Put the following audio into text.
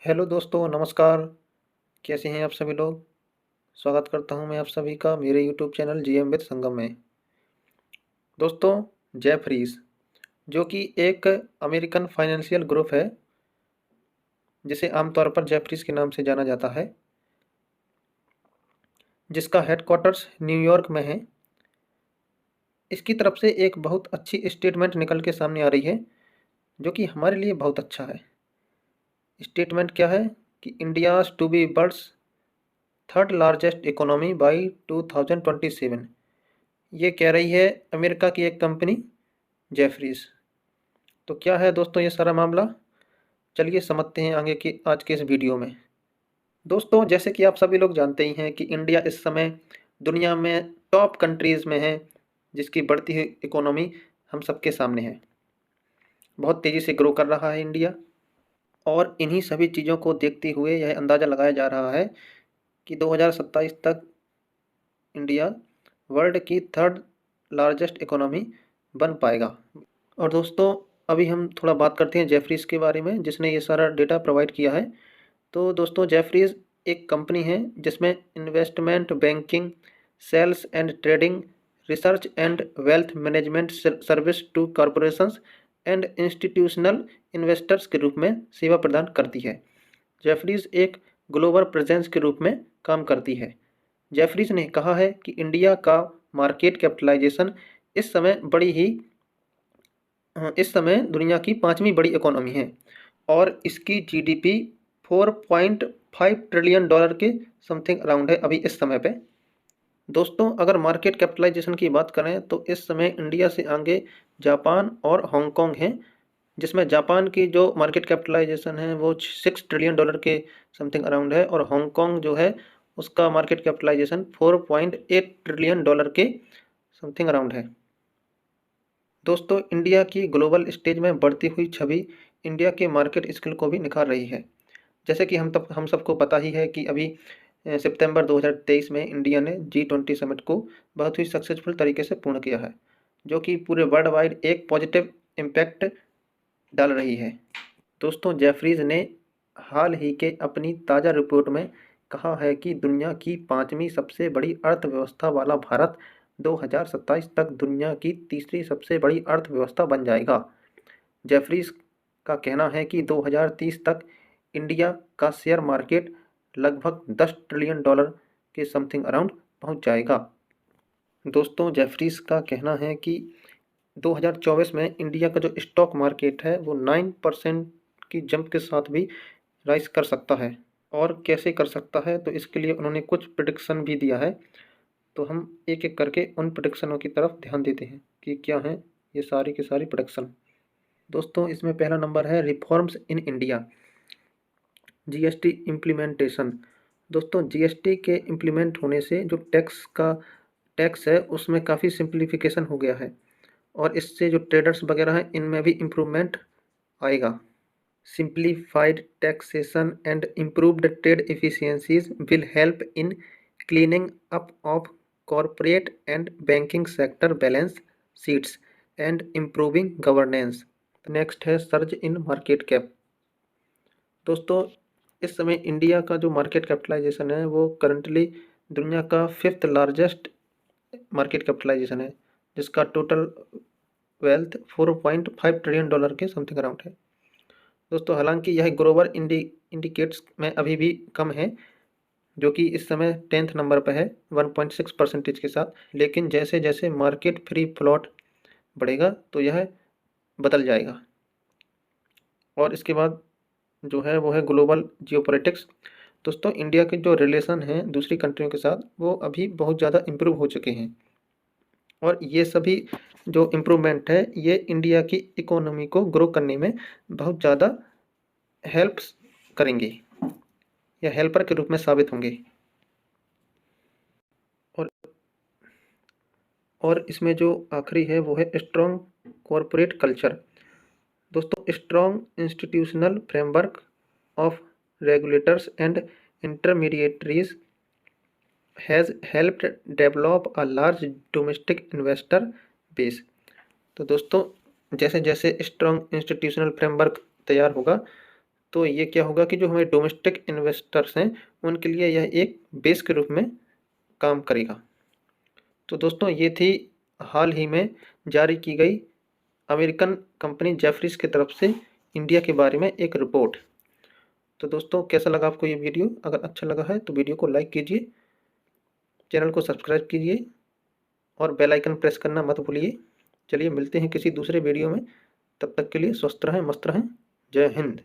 Hello दोस्तों, नमस्कार। कैसे हैं आप सभी लोग? स्वागत करता हूं मैं आप सभी का मेरे यूट्यूब चैनल जीएम विद संगम में। दोस्तों, जेफरीज जो कि एक अमेरिकन फाइनेंशियल ग्रुप है, जिसे आमतौर पर जेफरीज के नाम से जाना जाता है, जिसका हेडक्वार्टर्स न्यूयॉर्क में है। इसकी तरफ से एक बहुत अच्छी स्टेटमेंट निकल के सामने आ रही है, जो कि हमारे लिए बहुत अच्छा है। स्टेटमेंट क्या है कि India's to be world's third largest economy by 2027। ये कह रही है अमेरिका की एक कंपनी जेफरीज। तो क्या है दोस्तों ये सारा मामला? चलिए समझते हैं आगे की आज के इस वीडियो में। दोस्तों, जैसे कि आप सभी लोग जानते ही हैं कि इंडिया इस समय दुनिया में टॉप कंट्रीज़ में है, जिसकी बढ़ती हुई इकोनॉमी हम सबके सामने है। बहुत तेज़ी से ग्रो कर रहा है इंडिया, और इन्हीं सभी चीज़ों को देखते हुए यह अंदाज़ा लगाया जा रहा है कि 2027 तक इंडिया वर्ल्ड की थर्ड लार्जेस्ट इकोनॉमी बन पाएगा। और दोस्तों, अभी हम थोड़ा बात करते हैं जेफरीज के बारे में, जिसने ये सारा डेटा प्रोवाइड किया है। तो दोस्तों, जेफरीज एक कंपनी है जिसमें investment banking, sales and trading, research and wealth management service to corporations and institutional investors के रूप में सेवा प्रदान करती है। जेफरीज एक ग्लोबल प्रेजेंस के रूप में काम करती है। जेफरीज ने कहा है कि इंडिया का मार्केट कैपिटलाइजेशन इस समय दुनिया की पाँचवीं बड़ी इकोनॉमी है, और इसकी जीडीपी 4.5 ट्रिलियन डॉलर के समथिंग अराउंड है अभी इस समय पे। दोस्तों, अगर मार्केट कैपिटलाइजेशन की बात करें तो इस समय इंडिया से आगे जापान और हांगकांग हैं, जिसमें जापान की जो मार्केट कैपिटलाइजेशन है वो 6 ट्रिलियन डॉलर के समथिंग अराउंड है, और हांगकांग जो है उसका मार्केट कैपिटलाइजेशन 4.8 ट्रिलियन डॉलर के समथिंग अराउंड है। दोस्तों, इंडिया की ग्लोबल स्टेज में बढ़ती हुई छवि इंडिया के मार्केट स्किल को भी निखार रही है। जैसे कि हम सबको पता ही है कि अभी सितंबर 2023 में इंडिया ने G20 समिट को बहुत ही सक्सेसफुल तरीके से पूर्ण किया है, जो कि पूरे वर्ल्ड वाइड एक पॉजिटिव इम्पैक्ट डाल रही है। दोस्तों, जेफरीज ने हाल ही के अपनी ताज़ा रिपोर्ट में कहा है कि दुनिया की पाँचवीं सबसे बड़ी अर्थव्यवस्था वाला भारत 2027 तक दुनिया की तीसरी सबसे बड़ी अर्थव्यवस्था बन जाएगा। जेफरीज का कहना है कि 2030 तक इंडिया का शेयर मार्केट लगभग 10 ट्रिलियन डॉलर के समथिंग अराउंड पहुंच जाएगा। दोस्तों, जेफरीज का कहना है कि 2024 में इंडिया का जो स्टॉक मार्केट है वो 9% की जंप के साथ भी राइज कर सकता है। और कैसे कर सकता है, तो इसके लिए उन्होंने कुछ प्रेडिक्शन भी दिया है। तो हम एक एक करके उन प्रेडिक्शनों की तरफ ध्यान देते हैं कि क्या हैं ये सारी की सारी प्रेडिक्शन। दोस्तों, इसमें पहला नंबर है reforms in India, GST implementation. दोस्तों, जीएसटी के इम्प्लीमेंट होने से जो टैक्स है उसमें काफ़ी सिंप्लीफिकेशन हो गया है, और इससे जो ट्रेडर्स वगैरह हैं इनमें भी इम्प्रूवमेंट आएगा। Simplified taxation and improved trade efficiencies will help in cleaning up of corporate and banking sector balance sheets and improving governance. Next है सर्ज इन मार्केट कैप। दोस्तों, इस समय इंडिया का जो मार्केट कैपिटलाइजेशन है वो करंटली दुनिया का 5th लार्जेस्ट मार्केट कैपिटलाइजेशन है, जिसका टोटल वेल्थ 4.5 ट्रिलियन डॉलर के समथिंग अराउंड है। दोस्तों, हालांकि यह ग्लोबल इंडिकेट्स में अभी भी कम है, जो कि इस समय 10th नंबर पर है 1.6% के साथ। लेकिन जैसे जैसे मार्केट फ्री फ्लोट बढ़ेगा तो यह बदल जाएगा। और इसके बाद जो है वो है ग्लोबल जियोपॉलिटिक्स। दोस्तों, इंडिया के जो रिलेशन हैं दूसरी कंट्रियों के साथ वो अभी बहुत ज़्यादा इम्प्रूव हो चुके हैं, और ये सभी जो इम्प्रूवमेंट है ये इंडिया की इकोनॉमी को ग्रो करने में बहुत ज़्यादा हेल्प्स करेंगे या हेल्पर के रूप में साबित होंगे। और और इसमें जो आखिरी है वो है स्ट्रॉन्ग कॉरपोरेट कल्चर। दोस्तों, strong institutional framework of regulators and intermediaries has helped develop a large domestic investor base. तो दोस्तों, जैसे जैसे स्ट्रॉन्ग इंस्टीट्यूशनल फ्रेमवर्क तैयार होगा तो ये क्या होगा कि जो हमारे डोमेस्टिक इन्वेस्टर्स हैं उनके लिए यह एक बेस के रूप में काम करेगा। तो दोस्तों ये थी हाल ही में जारी की गई अमेरिकन कंपनी जेफरीज की तरफ से इंडिया के बारे में एक रिपोर्ट। तो दोस्तों कैसा लगा आपको ये वीडियो? अगर अच्छा लगा है तो वीडियो को लाइक कीजिए, चैनल को सब्सक्राइब कीजिए और बेल आइकन प्रेस करना मत भूलिए। चलिए मिलते हैं किसी दूसरे वीडियो में, तब तक के लिए स्वस्थ रहें, मस्त रहें। जय हिंद।